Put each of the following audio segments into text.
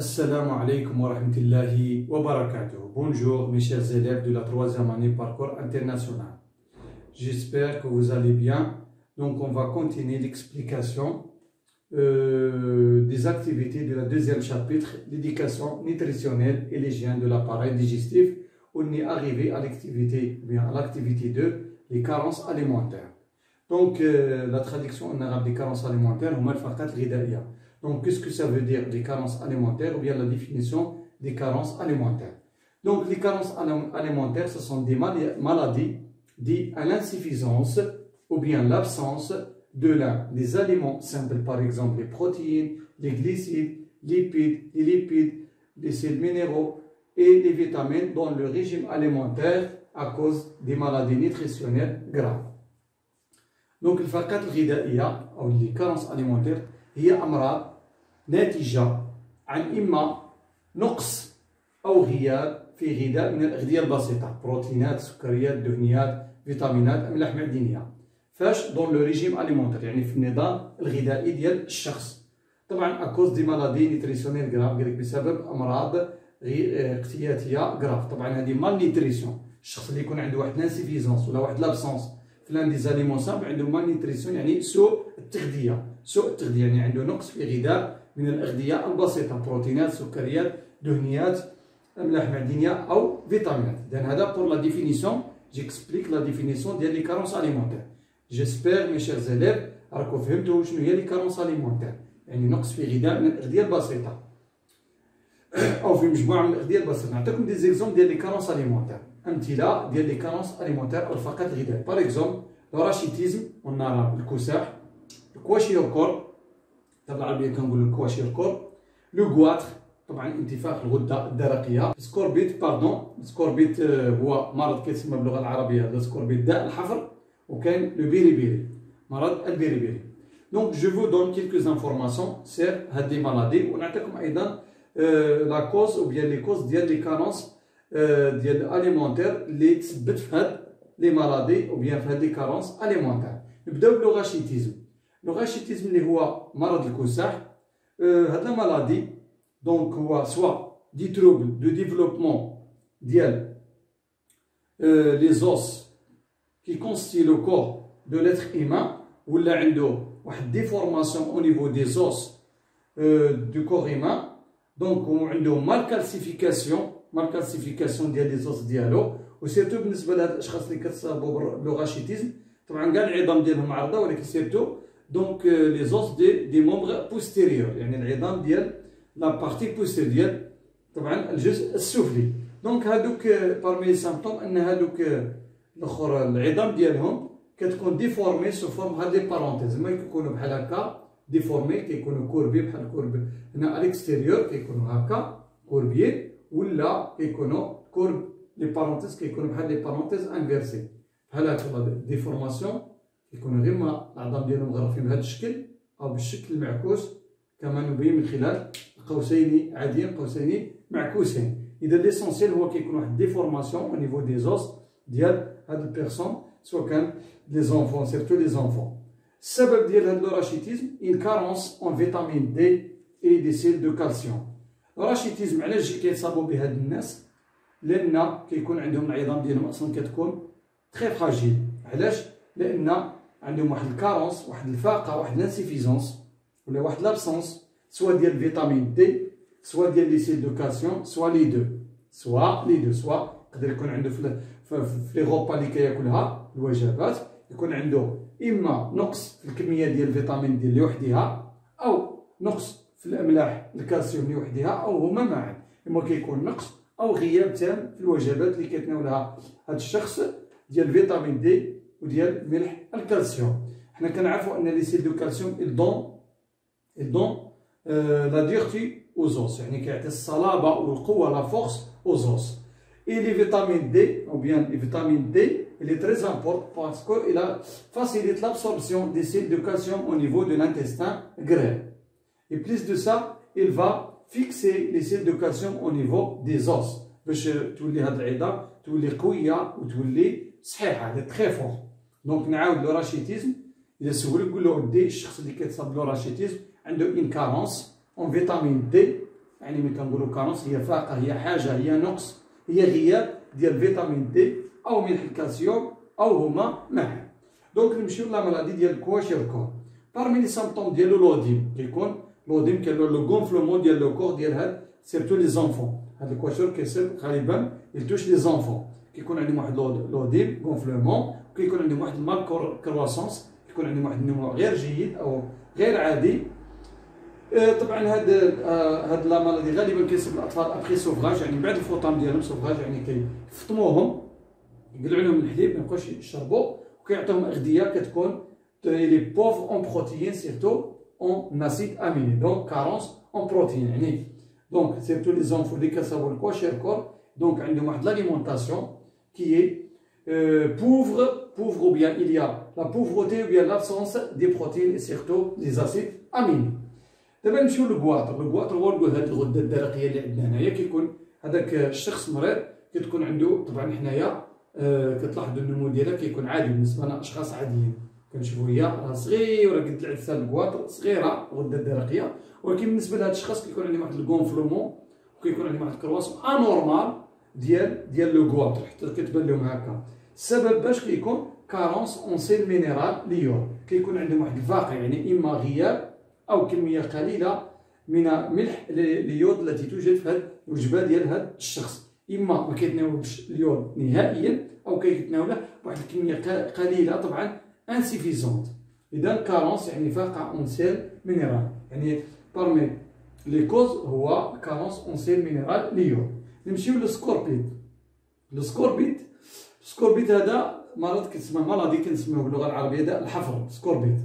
Assalamu alaikum wa rahmatullahi wa barakatuh. Bonjour mes chers élèves de la troisième année parcours international. J'espère que vous allez bien. Donc on va continuer l'explication des activités de la deuxième chapitre, l'éducation nutritionnelle et l'hygiène de l'appareil digestif. On est arrivé à l'activité 2, les carences alimentaires. Donc la traduction en arabe des carences alimentaires, هما الفقرات الغذائية. Donc, qu'est-ce que ça veut dire, les carences alimentaires, ou bien la définition des carences alimentaires? Donc, les carences alimentaires, ce sont des maladies dues à l'insuffisance ou bien l'absence de l'un des aliments simples, par exemple les protéines, les glucides, les lipides, les sels minéraux et les vitamines dans le régime alimentaire à cause des maladies nutritionnelles graves. Donc, الفقرات الغذائية أو les carences alimentaires هي أمراض ناتجة عن إما نقص أو غياب في غذاء من الأغذية البسيطة، بروتينات، سكريات، دهنيات، فيتامينات، أملاح معدنية. فاش دون لو ريجيم أليمونتير، يعني في النظام الغذائي ديال الشخص. طبعا أكوز دي مالادي نيتريسيونيل غراف، قالك بسبب أمراض اقتياتية غراف. طبعا هذه مال نيتريسيون، الشخص اللي يكون عنده واحد لانسيفيزونس ولا واحد لابسونس في لان دي زاليمون سامبل عنده مال نيتريسيون، يعني سوء التغذية. سوء التغذية يعني عنده نقص في غذاء من الأغذية البسيطة، بروتينات، سكريات، دهنيات، أملاح معدنية أو فيتامينات. إذن هذا بور لا ديفينيسيون، جيكسبليك لا ديفينيسيون ديال لي كارونس أليمونتير. جيسبيغ مي شيرز إليف راكم فهمتوا شنو هي لي كارونس أليمونتير، يعني نقص في غذاء من الأغذية البسيطة أو في مجموعة من الأغذية البسيطة. نعطيكم دي زيكزومبل ديال لي كارونس أليمونتير، أمثلة ديال لي كارونس أليمونتير أو الفقر الغذائي. باغ إكزومبل لو راشيتيزم، قلنا الكساح، الكواشيوركور، بالعربية كنقولو الكواشيوركور، لو غواتر، طبعا انتفاخ الغدة الدرقية، سكوربيت، سكوربيت هو مرض كيتسمى باللغة العربية سكوربيت داء الحفر، وكاين لو بيريبيري، مرض البيريبيري. دونك جو فو دون كيلكوز انفورماسيون سير هاد لي مالادي، ونعطيكم أيضا لا كوز أو بيان لي كوز ديال لي كارونس ديال الأليمونتير اللي تسببت في هاد لي مالادي أو بيان في هاد لي كارونس أليمونتير. نبداو بلو غاشيتيزم. لو غاشيتيزم اللي هو مرض الكساح، هاد لا مالادي دونك هو سوا دي تروبل دو ديفلوبمون ديال لي زوس كي كونستي لو كور دو ليتر ايمان، ولا عنده واحد ديفورماسيون او نيفو دي زوس دو كور ايمان، دونك عنده مالكالسيفيكاسيون ديال لي زوس ديالو. وسيرتو بالنسبه لهاد الاشخاص اللي كتصابوا بلو غاشيتيزم، طبعا كاع العظام ديالهم عارضه، ولكن سيرتو دونك لي زوس دي مومبغ بوستيريور، يعني العظام ديال لا بارتي بوستيريور ديال طبعا الجزء السفلي. دونك هادوك بارمي لي سامبتوم ان هادوك الاخر العظام ديالهم كتكون ديفورمي سو فورم هاد لي بارونتيز، ما كيكونوا بحال هكا ديفورمي، كيكونوا كوربي بحال كورب هنا اليكستيريور، كيكونوا هكا كوربيين، ولا كيكونوا كورب لي بارونتيز كيكونوا بحال لي بارونتيز انفيرسي بحال هكا. ديفورماسيون يكونوا غير العظام ديالهم مغرفين بهذا الشكل او بالشكل المعكوس كما نبين من خلال قوسين عاديين، قوسين معكوسين. اذا ليسونسيال هو كيكون واحد ديفورماسيون او نيفو دي زوس ديال هاد البيرسون، سواء كان لي زونفون، سيرتو لي زونفون. السبب ديال هاد الراشيتيزم ان كارونس اون فيتامين دي اي دي سيل دو كالسيوم. الراشيتيزم علاش كيتصابوا به هاد الناس؟ لان كيكون عندهم العظام ديالهم اصلا كتكون تري فراجيل. علاش؟ لان عندهم واحد الكارونس، واحد الفاقه، واحد لانسيفيزونس ولا واحد لابسونس، سوا ديال فيتامين دي، سوا ديال لي سيل دو كالسيوم، سوا لي دو، سوا يقدر يكون عنده في لي غوبا اللي كياكلها الوجبات، يكون عنده اما نقص في الكميه ديال الفيتامين دي لوحدها، او نقص في الاملاح الكالسيوم لوحدها، او هما معا. اما كيكون نقص او غياب تام في الوجبات اللي كيتناولها هذا الشخص ديال فيتامين دي وديال ملح الكالسيوم. حنا كنعرفوا ان لي سيل دو كالسيوم ils donnent la dureté aux os، يعني كيعطي الصلابه والقوه لا فورس aux os. Et les vitamines D ou bien les vitamines D, il est très important parce qu'il facilite l'absorption des sels de calcium au niveau de l'intestin grêle. Et plus de ça, il va fixer les sels de calcium au niveau des os باش تولي هاد العظام تولي قويه وتولي صحيحه، هذا تري فور. دونك نعاود لو راشيتيزم، اذا سولك قول له ودي الشخص اللي كيتصاب بلو راشيتيزم عنده ان كارونس اون فيتامين دي يعني ملي كنقولوا كارونس هي فاقه، هي حاجه، هي نقص، هي غياب ديال فيتامين دي او ملح الكالسيوم او هما معا. دونك نمشيو لا مالادي ديال الكواشيركور. بارمي لي سامبتوم ديالو لوديم، كيكون لوديم كاين لو غونفلومون ديال لو كور ديال هاد سيرتو لي زونفون. هاد الكواشير كيصير غالبا يلتوش لي زونفون، كيكون عندهم واحد لوديم غونفلومون، وكيكون عندهم واحد المال كرواسونس، كيكون عندهم واحد النمو غير جيد او غير عادي. طبعا هاد لا مالادي غالبا كيصيب الاطفال ابخي سوفغاج، يعني بعد الفطام ديالهم سوفغاج، يعني كيفطموهم يقلعوا لهم الحليب ما يبقاوش يشربوا، وكيعطيوهم اغذيه كتكون لي بوفر اون بروتيين سيرتو اون اسيد اميني، دونك كارونس اون بروتيين. يعني دونك سيرتو لي زونفو اللي كيصابوا الكواشيركور دونك عندهم واحد لاليمونطاسيون كي اي pauvre ou bien il y a la pauvreté ou bien l'absence des protéines et surtout des acides aminés. دابا نمشيو للكواطر. الكواطر هو نقول هاد الغده الدرقيه اللي عندنا هنايا، كيكون هذاك الشخص مريض كتكون عنده طبعا حنايا كتلاحظوا النمو ديالها كيكون عادي بالنسبه لنا اشخاص عاديين، كنشوفوا هي راه صغيره قد العدسه الكواطر صغيره الغده الدرقيه، ولكن بالنسبه لهاد الشخص كيكون عندهم واحد الكونفلومون وكيكون عندهم واحد الكرواسون انورمال ديال لو كواطر حتى كتبان لهم هكا. السبب باش كيكون كارونس اون سيل مينيرال ليور، كيكون عندهم واحد الفاقه، يعني اما غياب او كميه قليله من ملح اليود التي توجد في هذه الوجبه ديال هذا الشخص، اما ما كيتناولش اليود نهائيا او كيتناوله بواحد الكميه قليله طبعا انسيفيزونت. اذا كارونس يعني فاقه اون سيل مينيرال، يعني بارمي لي كوز هو كارونس اون سيل مينيرال ليور. نمشيو للسكوربيت. السكوربيت هذا مرض كيتسمى مالادي كنسميوه باللغه العربيه داء الحفر سكوربيت.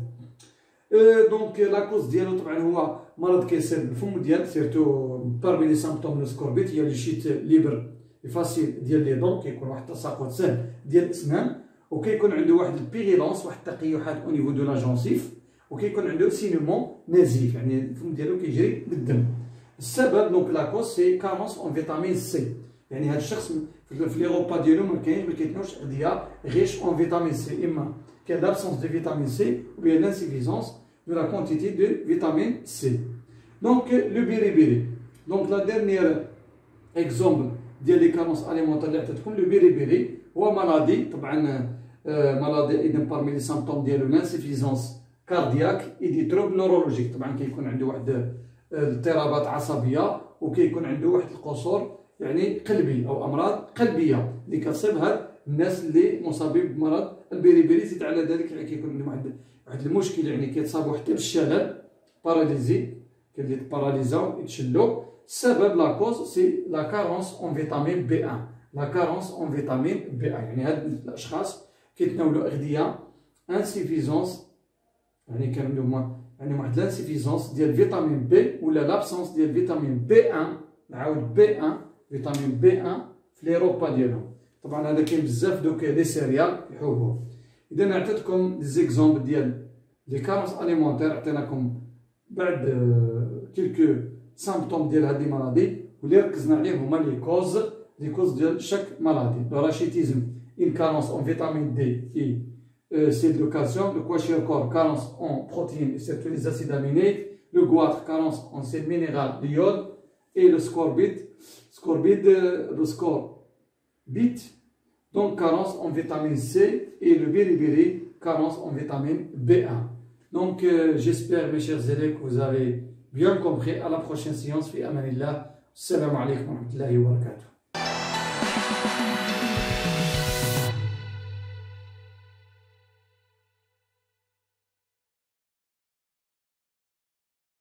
دونك لا كوز ديالو طبعا هو مرض كيصير بالفم ديال سيرتو بارمي لي سامبتوم دو سكوربيت هي لي شيت ليبر فاسيل ديال لي دون، كيكون واحد التساقط سهل ديال الاسنان، وكيكون عنده واحد البيغيلونس واحد التقيحات او نيفو دو لا جونسيف، وكيكون عنده سينومون نزيف يعني الفم ديالو كيجري بالدم. السبب دونك لا كوز سي كارونس اون فيتامين سي، يعني هذا الشخص في لي روبا ديالو ما كيتناولش اغذيه غيش اون فيتامين سي، اما كاين لابسونس دو فيتامين سي ou bien l'insuffisance de la quantité de vitamine C. Donc le biribiri. Donc la dernière exemple ديال لي كارونس اليمونتير اللي حتى تكون لو بيريبيري هو مالادي طبعا مالادي اذا بارمي لي سامبتوم ديالو لانسيفيزونس كاردياك اي دي تروبل نورولوجيك، طبعا كيكون عنده واحد اضطرابات عصبيه وكيكون عنده واحد القصور يعني قلبي او امراض قلبيه اللي كتصيب هاد الناس اللي مصابين بمرض البيريبيري. زيد على ذلك يعني كيكون عندهم واحد المشكل، يعني كيتصابوا حتى بالشلل باراليزي، كيولي باراليزاو يتشلوا. السبب لا كوز سي لا كارونس اون فيتامين بي 1، لا كارونس اون فيتامين بي 1 يعني هاد الاشخاص كيتناولوا اغذيه انسيفيزونس، يعني كان عندهم واحد لانسيفيزونس ديال فيتامين بي ولا لابسونس ديال فيتامين بي 1، نعاود بي 1 فيتامين بي 1 في لي روبا ديالهم. طبعا هذا كاين بزاف دوك لي سيريال يحوبوه. اذا عطيتكم دي زيكزومبل ديال لي كارونس اليمونتير، عطيناكم بعد كيلكو سامبتوم ديال هاد لي مالادي واللي ركزنا عليهم هما لي كوز ديال شاك مالادي. لو راشيتيزم une carence en vitamine D et c'est le calcium, le kwashiorkor carence en protéines et surtout les acides aminés, le goitre carence en sels minéraux, l'iode, et le scorbut, le scorbut, donc carence en vitamine C, et le biribiri carence en vitamine B1. Donc j'espère mes chers élèves que vous avez bien compris. À la prochaine séance. Fi amanillah. Assalamu alaikum wa rahmatullahi wa barakatuh.